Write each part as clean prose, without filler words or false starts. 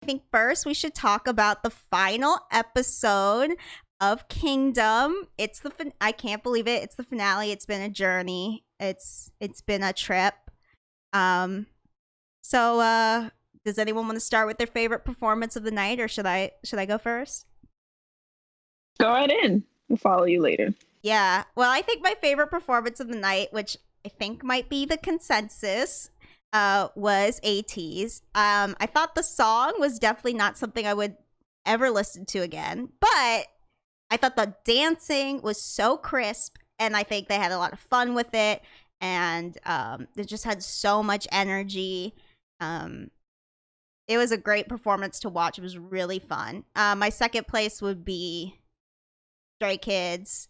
I think first we should talk about the final episode of Kingdom. I can't believe it. It's the finale. It's been a journey. It's been a trip. Um so does anyone want to start with their favorite performance of the night, or should I go first? Go right in. We'll follow you later. Yeah. Well, I think my favorite performance of the night, which I think might be the consensus, was AT's. I thought the song was definitely not something I would ever listen to again, but I thought the dancing was so crisp, and I think they had a lot of fun with it, and it just had so much energy. Um, it was a great performance to watch. It was really fun. My second place would be Stray Kids.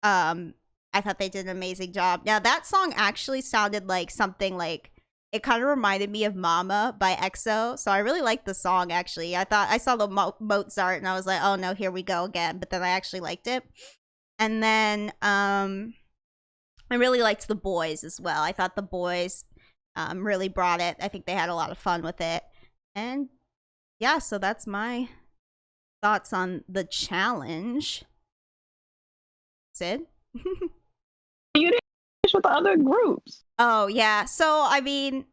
I thought they did an amazing job. Now that song actually sounded like something like it kind of reminded me of Mama by EXO. So I really liked the song actually. I thought I saw the Mozart and I was like, "Oh no, here we go again." But then I actually liked it. And then I really liked the boys as well. I thought the boys really brought it. I think they had a lot of fun with it. And yeah, so that's my thoughts on the challenge. Sid? You didn't finish with the other groups. Oh, yeah. So, I mean,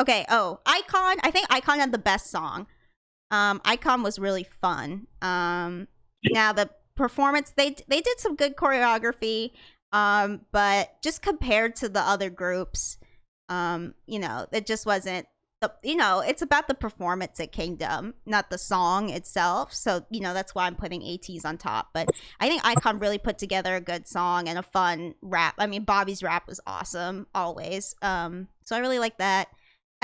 okay. Oh, Icon. I think Icon had the best song. Icon was really fun. Now the performance, they did some good choreography. But just compared to the other groups, it just wasn't it's about the performance at Kingdom, not the song itself. So, that's why I'm putting ATs on top. But I think Icon really put together a good song and a fun rap. I mean, Bobby's rap was awesome, always. So I really like that.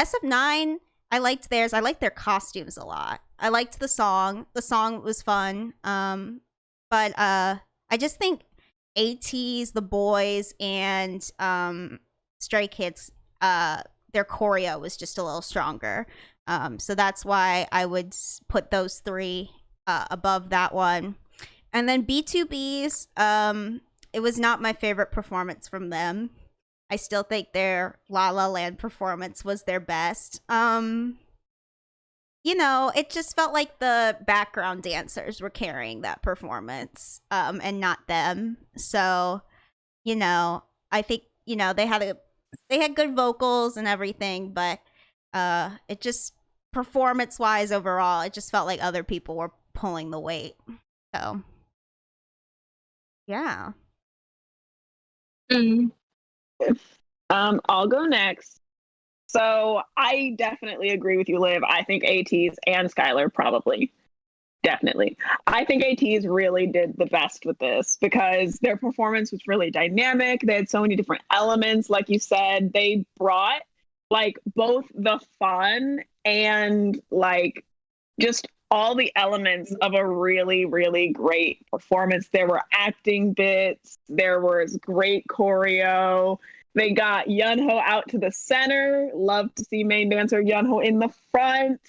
SF9, I liked theirs. I liked their costumes a lot. I liked the song. The song was fun. But I just think ATs, the boys, and Stray Kids, their choreo was just a little stronger. So that's why I would put those three above that one. And then B2B's, it was not my favorite performance from them. I still think their La La Land performance was their best. It just felt like the background dancers were carrying that performance, and not them. So, I think, they had good vocals and everything, but it just performance wise overall, it just felt like other people were pulling the weight. So yeah. Mm. I'll go next. So I definitely agree with you, Liv. I think ATs and Skylar probably. Definitely. I think ATs really did the best with this because their performance was really dynamic. They had so many different elements. Like you said, they brought like both the fun and like just all the elements of a really, really great performance. There were acting bits. There was great choreo. They got Yunho out to the center. Love to see main dancer Yunho in the front.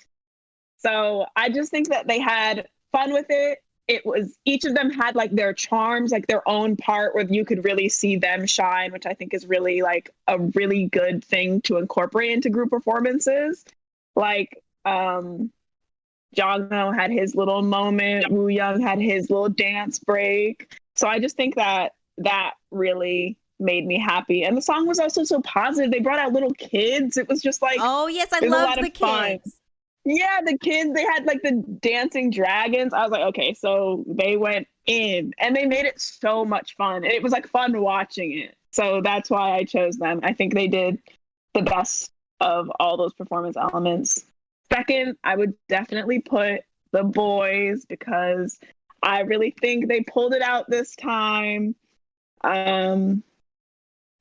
So I just think that they had fun with it. It was, each of them had like their charms, like their own part where you could really see them shine, which I think is really like a really good thing to incorporate into group performances. Like Jongho had his little moment, Woo Young had his little dance break. So I just think that that really made me happy. And the song was also so positive. They brought out little kids. It was just like, oh yes, I it was a love lot the of fun. kids. Yeah, the kids, they had like the dancing dragons. I was like, okay, so they went in and they made it so much fun. It was like fun watching it. So that's why I chose them. I think they did the best of all those performance elements. Second, I would definitely put the boys because I really think they pulled it out this time.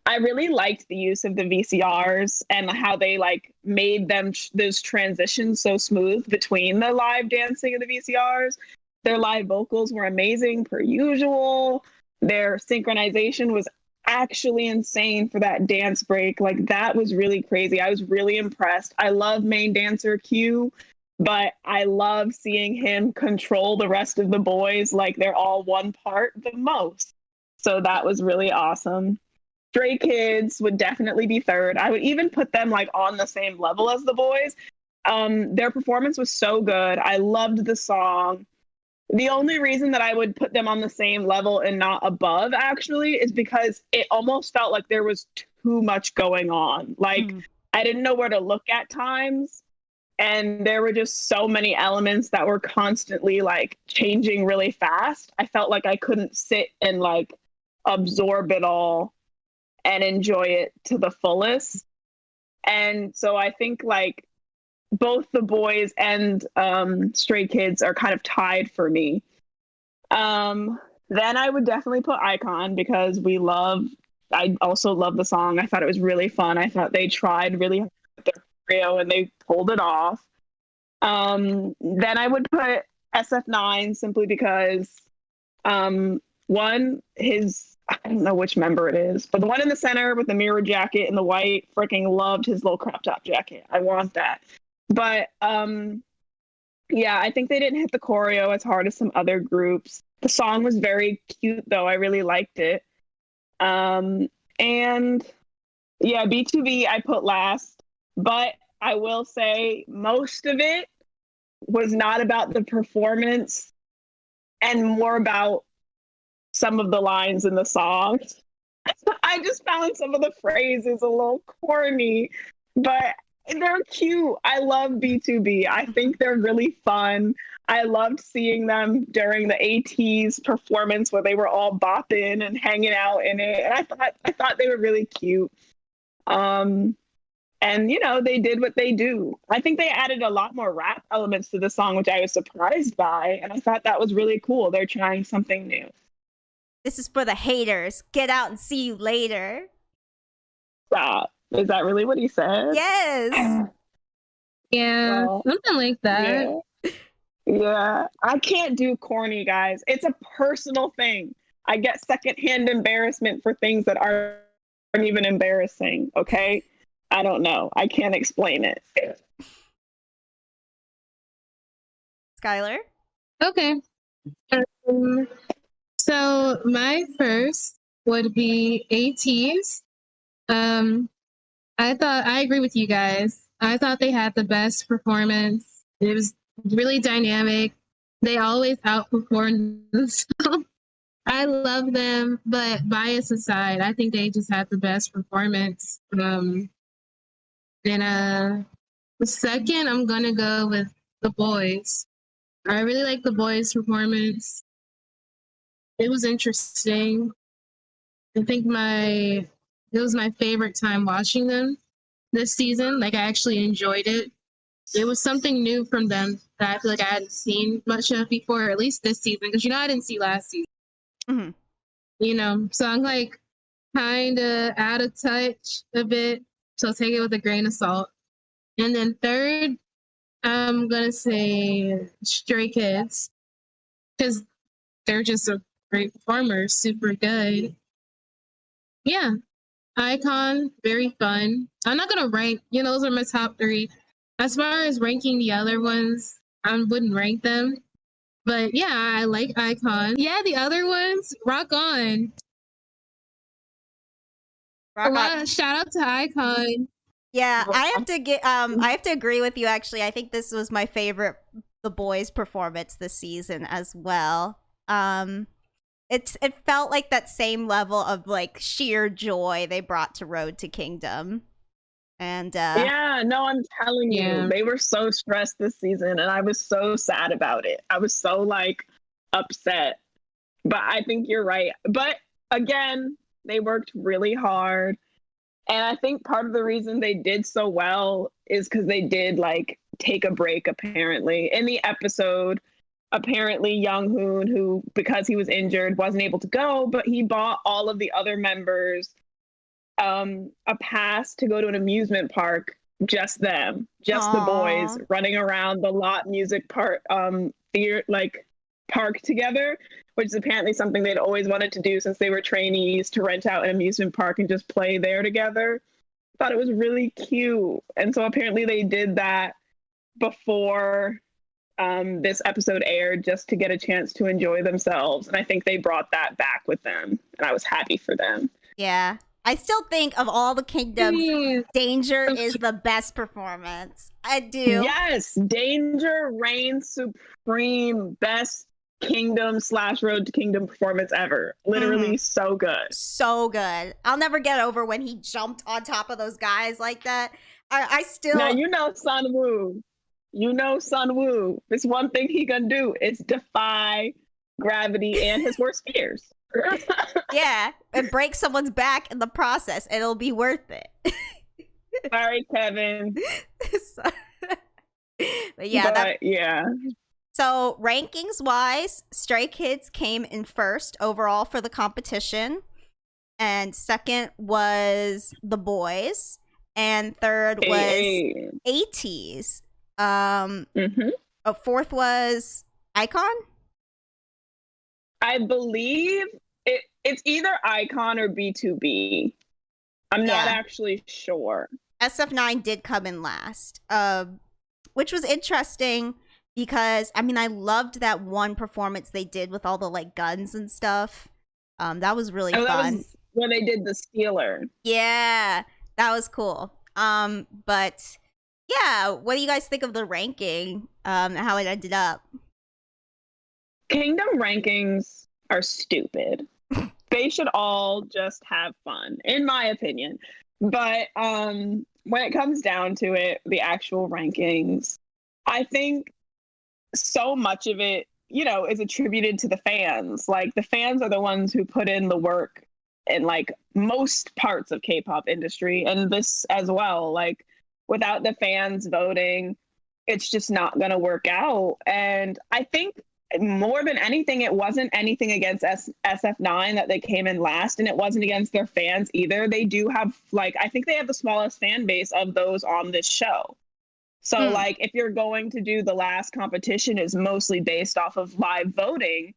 I really liked the use of the VCRs and how they like made them those transitions so smooth between the live dancing and the VCRs. Their live vocals were amazing per usual. Their synchronization was actually insane for that dance break. Like that was really crazy. I was really impressed. I love main dancer Q, but I love seeing him control the rest of the boys like they're all one part the most. So that was really awesome. Stray Kids would definitely be third. I would even put them like on the same level as the boys. Their performance was so good. I loved the song. The only reason that I would put them on the same level and not above actually is because it almost felt like there was too much going on. Like I didn't know where to look at times. And there were just so many elements that were constantly like changing really fast. I felt like I couldn't sit and like absorb it all and enjoy it to the fullest. And so I think like both the boys and Stray Kids are kind of tied for me. Then I would definitely put Icon because I also love the song. I thought it was really fun. I thought they tried really hard with their choreo and they pulled it off. Then I would put SF9 simply because one, I don't know which member it is, but the one in the center with the mirror jacket and the white, freaking loved his little crop top jacket. I want that. But yeah, I think they didn't hit the choreo as hard as some other groups. The song was very cute though. I really liked it. And yeah, B2B I put last, but I will say most of it was not about the performance and more about some of the lines in the song. I just found some of the phrases a little corny, but they're cute. I love B2B. I think they're really fun. I loved seeing them during the AT's performance where they were all bopping and hanging out in it. And I thought they were really cute. And you know, they did what they do. I think they added a lot more rap elements to the song, which I was surprised by. And I thought that was really cool. They're trying something new. This is for the haters. Get out and see you later. Stop. Is that really what he said? Yes. Yeah, Well, something like that. Yeah. I can't do corny, guys. It's a personal thing. I get secondhand embarrassment for things that aren't even embarrassing, okay? I don't know. I can't explain it. Skylar? Okay. So my first would be ATs. I agree with you guys. I thought they had the best performance. It was really dynamic. They always outperformed the song. I love them, but bias aside, I think they just had the best performance. And the second, I'm gonna go with the boys. I really like the boys' performance. It was interesting. I think it was my favorite time watching them this season. Like I actually enjoyed it. It was something new from them that I feel like I hadn't seen much of before, at least this season, because I didn't see last season. Mm-hmm. You know, so I'm like kind of out of touch a bit. So take it with a grain of salt. And then third, I'm gonna say Stray Kids because they're just a great performer, super good. Yeah, Icon, very fun. I'm not gonna rank. Those are my top three. As far as ranking the other ones, I wouldn't rank them. But yeah, I like Icon. Yeah, the other ones, rock on. Shout out to Icon. Yeah, I have to agree with you actually. I think this was my favorite the boys' performance this season as well. It felt like that same level of like sheer joy they brought to Road to Kingdom. And yeah, no, I'm telling you, they were so stressed this season and I was so sad about it. I was so like upset. But I think you're right. But again, they worked really hard. And I think part of the reason they did so well is because they did like take a break, apparently. In the episode, apparently Young-hoon, who, because he was injured, wasn't able to go, but he bought all of the other members a pass to go to an amusement park, just them, just the boys running around the lot music park, park together, which is apparently something they'd always wanted to do since they were trainees, to rent out an amusement park and just play there together. Thought it was really cute. And so apparently they did that before this episode aired just to get a chance to enjoy themselves. And I think they brought that back with them. And I was happy for them. Yeah. I still think of all the kingdoms, Yeah. Danger is the best performance. I do. Yes, Danger reigns supreme. Best Kingdom / Road to Kingdom performance ever. Literally so good. So good. I'll never get over when he jumped on top of those guys like that. I still. Now you know Sun Woo. You know Sun Woo. This one thing he gonna do is defy gravity and his worst fears. Yeah, and break someone's back in the process. It'll be worth it. Sorry, Kevin. But yeah, yeah. So rankings wise, Stray Kids came in first overall for the competition, and second was The Boys, and third was ATEEZ. Fourth was iKON. I believe it's either iKON or B2B. I'm not actually sure. SF9 did come in last, which was interesting because, I mean, I loved that one performance they did with all the, like, guns and stuff. That was really fun. That was when they did the Stealer. Yeah, that was cool. But, yeah, what do you guys think of the ranking, how it ended up? Kingdom rankings are stupid. They should all just have fun, in my opinion. But when it comes down to it, the actual rankings, I think so much of it, you know, is attributed to the fans. Like, the fans are the ones who put in the work in, like, most parts of K-pop industry, and this as well. Like, without the fans voting, it's just not going to work out. And I think more than anything, it wasn't anything against SF9 that they came in last, and it wasn't against their fans either. They do have, like, I think they have the smallest fan base of those on this show. So, like, if you're going to do the last competition is mostly based off of live voting,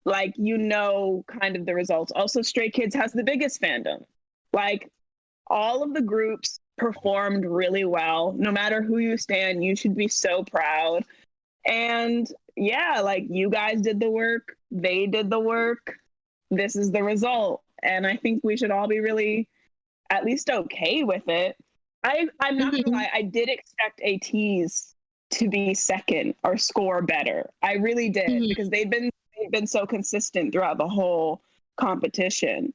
like, you know, kind of the results. Also, Stray Kids has the biggest fandom. Like, all of the groups performed really well. No matter who you stand, you should be so proud. And yeah, like, you guys did the work, they did the work, this is the result. And I think we should all be really at least okay with it. I'm not gonna lie, I did expect ATEEZ to be second or score better. I really did, because they've been so consistent throughout the whole competition.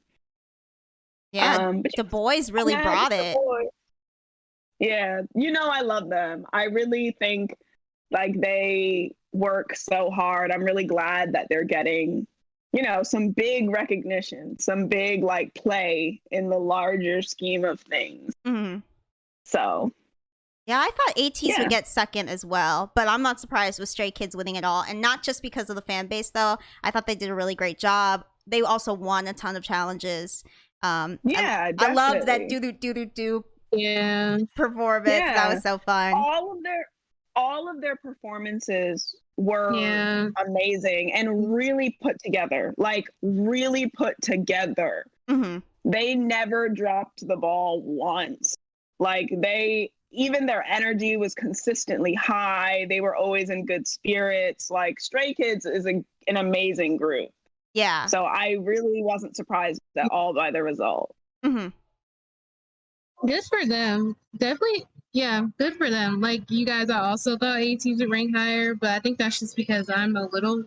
Yeah, the boys really brought it. Yeah, you know, I love them. I really think, like, they work so hard. I'm really glad that they're getting, you know, some big recognition, some big, like, play in the larger scheme of things. So, yeah, I thought ATEEZ would get second as well, but I'm not surprised with Stray Kids winning it all. And not just because of the fan base, though. I thought they did a really great job. They also won a ton of challenges. I loved that do performance. Yeah. That was so fun. All of their performances were amazing and really put together. Like, really put together. They never dropped the ball once. Like, even their energy was consistently high. They were always in good spirits. Like, Stray Kids is an amazing group. Yeah. So I really wasn't surprised at all by the result. Good for them. Definitely, yeah, good for them. Like, you guys, I also thought ATEEZ would rank higher, but I think that's just because I'm a little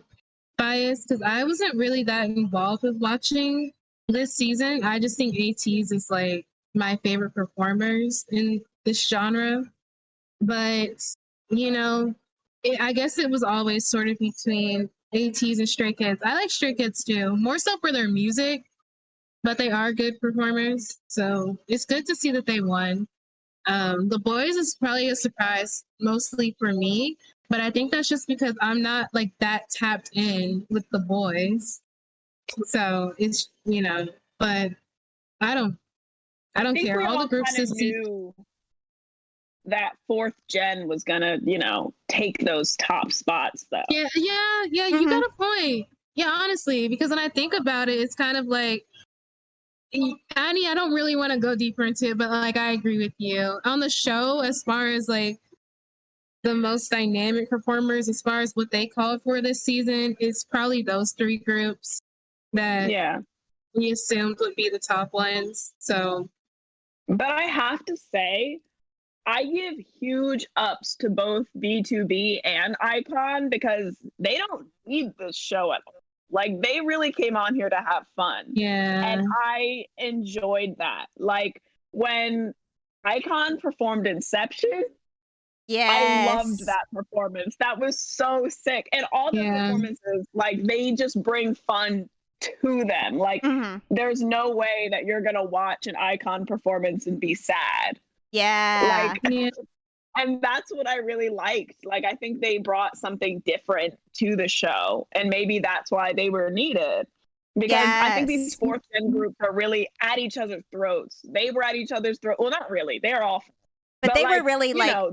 biased, because I wasn't really that involved with watching this season. I just think ATEEZ is, like, my favorite performers in this genre. But, you know, I guess it was always sort of between ATEEZ and Stray Kids. I like Stray Kids too, more so for their music, but they are good performers. So it's good to see that they won. The Boys is probably a surprise, mostly for me, but I think that's just because I'm not, like, that tapped in with the Boys. So it's, you know, but I don't care. All the groups this knew that fourth gen was gonna, you know, take those top spots, though. Yeah, you got a point. Yeah, honestly, because when I think about it, it's kind of like, Annie, I don't really want to go deeper into it, but, like, I agree with you. On the show, as far as, like, the most dynamic performers, as far as what they called for this season, it's probably those three groups that we assumed would be the top ones. So But I have to say, I give huge ups to both B2B and Icon because they don't need this show at all. Like, they really came on here to have fun. yeah, And I enjoyed that. Like, when Icon performed Inception, I loved Yes. that performance. That was so sick. And all the Yeah. performances, like, they just bring fun to them. Like, Mhm. there's no way that you're going to watch an Icon performance and be sad. Yeah. Like, yeah, and that's what I really liked. Like, I think they brought something different to the show, and maybe that's why they were needed. Because I think these Yes. fourth gen groups are really at each other's throats. They were at each other's throat. Well, not really. They're all, But they were like, really you like, know,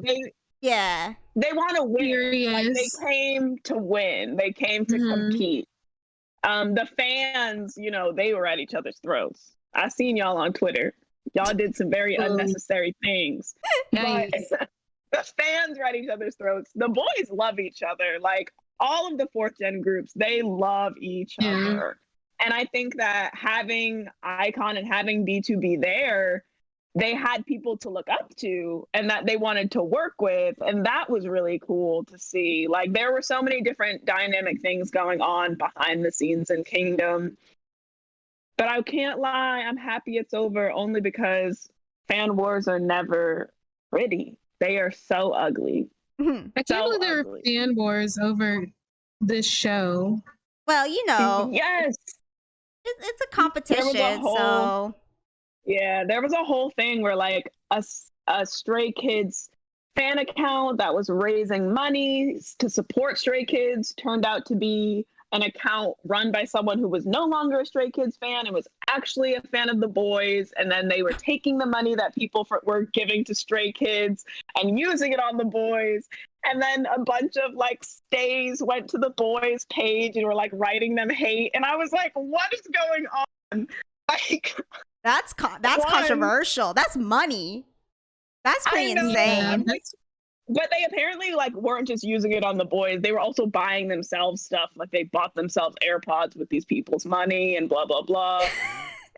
yeah. they want to win. Like, they serious. came to win. They came to Mhm. compete. The fans, you know, they were at each other's throats. I seen y'all on Twitter. Y'all did some very Oh. unnecessary things. But Yikes. the fans are at each other's throats. The boys love each other. Like, all of the fourth gen groups, they love each Yeah. other. And I think that having Icon and having B2B there, they had people to look up to and that they wanted to work with. And that was really cool to see. Like, there were so many different dynamic things going on behind the scenes in Kingdom. But I can't lie, I'm happy it's over only because fan wars are never pretty. They are so ugly. Mhm. I can't So believe there were ugly. fan wars over this show. Well, you know, Yes. it's a competition, so Yeah, there was a whole thing where, like, a Stray Kids fan account that was raising money to support Stray Kids turned out to be an account run by someone who was no longer a Stray Kids fan and was actually a fan of the boys. And then they were taking the money that people were giving to Stray Kids and using it on the boys. And then a bunch of, like, stays went to the boys' page and were, like, writing them hate. And I was like, what is going on? Like, that's One. controversial. That's money. That's pretty I know. insane. I'm like, but they apparently, like, weren't just using it on the boys. They were also buying themselves stuff. Like, they bought themselves AirPods with these people's money and blah, blah, blah.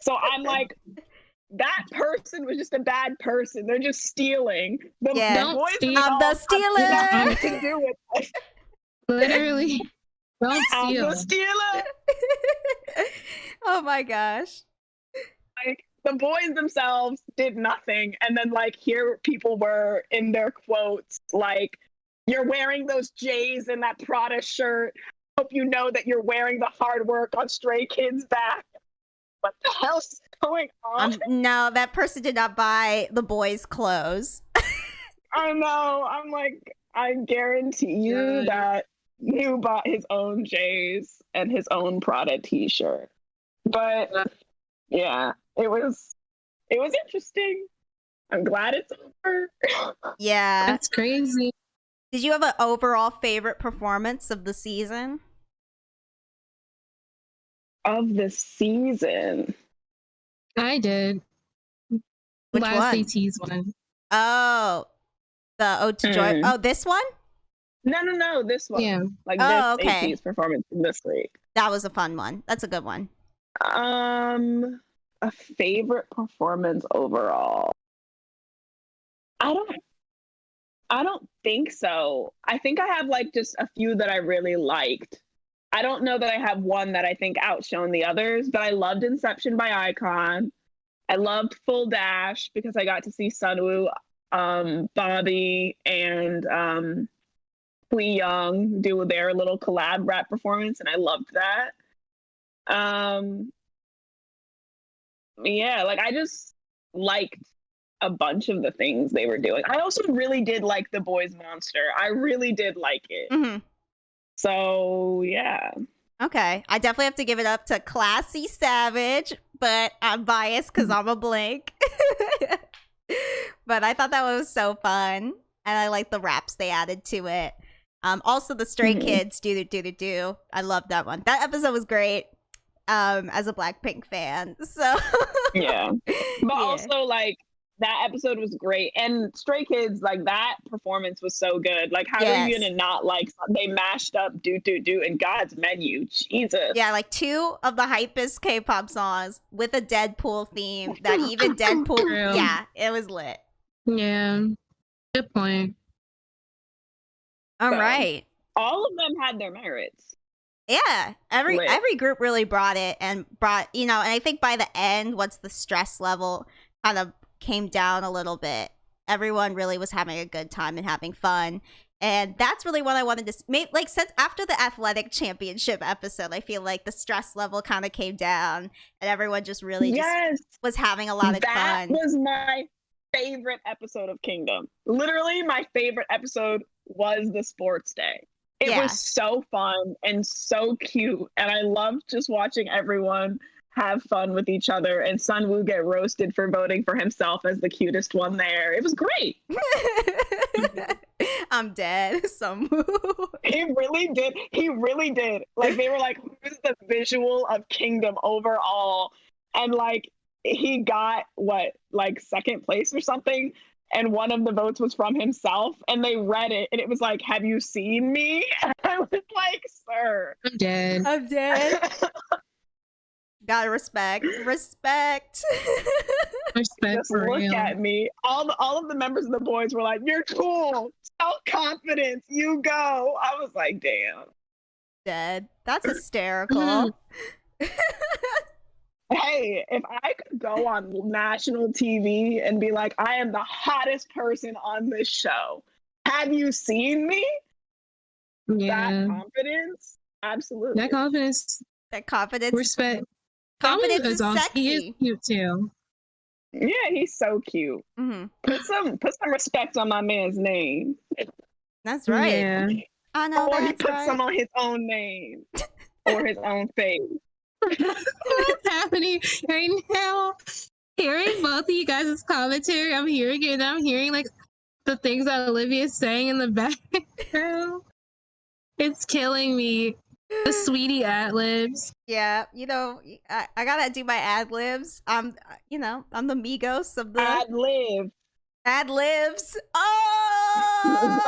So I'm like, that person was just a bad person. They're just stealing. The Yeah. boys Don't steal. I'm the themselves have stealer. nothing to do with it. Literally. Don't I'm steal. the stealer. Oh my gosh. Like, the boys themselves did nothing. And then, like, here people were in their quotes, like, you're wearing those J's in that Prada shirt. Hope you know that you're wearing the hard work on Stray Kids' back. What the hell's going on? No, that person did not buy the boys' clothes. I know. I'm like, I guarantee you Good. that you bought his own J's and his own Prada t-shirt. But yeah, it was interesting. I'm glad it's over. Yeah. That's crazy. Did you have an overall favorite performance of the season? Of the season. I did. Which Last one? AT's one. Oh, the Ode to Joy. Mm. Oh, this one? No, this one. Yeah. Like, Oh, this okay. AT's performance this week. That was a fun one. That's a good one. A favorite performance overall. I don't think so. I think I have, like, just a few that I really liked. I don't know that I have one that I think outshone the others, but I loved Inception by Icon. I loved Full Dash because I got to see Sunwoo, Bobby, and Hui Young do their little collab rap performance, and I loved that. Yeah, like, I just liked a bunch of the things they were doing. I also really did like The Boys Monster. I really did like it. Mm-hmm. So, yeah. Okay. I definitely have to give it up to Classy Savage, but I'm biased because I'm a blank. But I thought that was so fun. And I like the raps they added to it. Also the Stray Kids do. I love that one. That episode was great. As a Blackpink fan. So Yeah. But also, like, That episode was great. And Stray Kids, like that performance was so good. Like, how are you Yes. gonna not like they mashed up Do Do Do and God's Menu? Jesus. Yeah, like 2 of the hypest K-pop songs with a Deadpool theme that even Deadpool, True. yeah, it was lit. Yeah. Good point. All So, right. all of them had their merits. Yeah, Lit. every group really brought it and brought, you know, and I think by the end, once the stress level kind of came down a little bit, everyone really was having a good time and having fun. And that's really what I wanted to make. Like, since after the athletic championship episode, I feel like the stress level kind of came down and everyone just really just was having a lot of that fun. was my favorite episode of Kingdom. Literally, my favorite episode was the sports day. It Yeah. was so fun and so cute. And I loved just watching everyone have fun with each other and Sunwoo get roasted for voting for himself as the cutest one there. It was great. I'm dead. He really did. He really did. Like, they were like, who's the visual of Kingdom overall? And like, he got what, like second place or something? And one of the votes was from himself. And they read it and it was like, have you seen me? And I was like, sir. I'm dead. I'm dead. Gotta respect. Respect. Respect Just for look real. at me. All of the members of the boys were like, you're cool. Self-confidence. You go. I was like, damn. Dead. That's hysterical. Hey, if I could go on national TV and be like, I am the hottest person on this show. Have you seen me? Yeah. That confidence? Absolutely. That confidence. That confidence. Respect. Confidence is He sexy. is cute too. Yeah, he's so cute. Mm-hmm. Put some respect on my man's name. That's right. Yeah. I know Or he that's puts right. some on his own name. Or his own face. What's happening right now? Hearing both of you guys' commentary, I'm hearing it and I'm hearing like the things that Olivia's saying in the background. It's killing me. The sweetie ad-libs. Yeah, you know, I gotta do my ad libs. You know, I'm the Migos of the Ad lib. ad libs. Oh!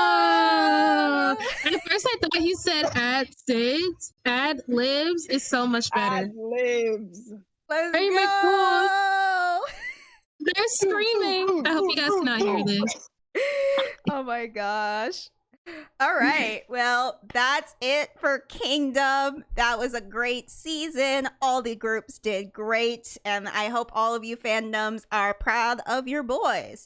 Oh! At first I thought he said ad-libs. Ad-libs is so much better. Ad libs. Let's Hey, go! They're screaming. I hope you guys cannot hear this. Oh my gosh. All right. Well, that's it for Kingdom. That was a great season. All the groups did great. And I hope all of you fandoms are proud of your boys.